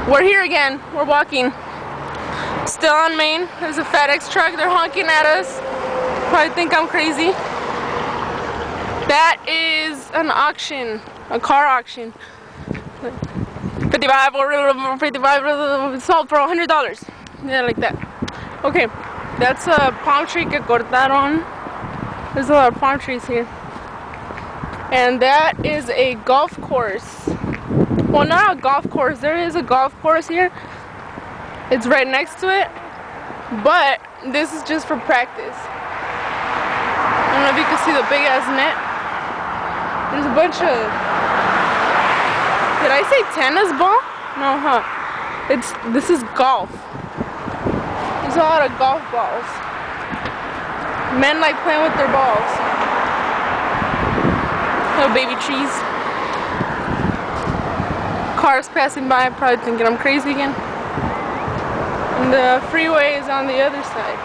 We're here again. We're walking. Still on Main. There's a FedEx truck. They're honking at us. Probably think I'm crazy. That is an auction. A car auction. 55 sold for $100. Yeah, like that. Okay. That's a palm tree que cortaron. There's a lot of palm trees here. And that is a golf course. Well, not a golf course. There is a golf course here. It's right next to it. But this is just for practice. I don't know if you can see the big ass net. There's a bunch of... Did I say tennis ball? No, huh? This is golf. There's a lot of golf balls. Men like playing with their balls. Little baby trees. Cars passing by, probably thinking I'm crazy again. And the freeway is on the other side.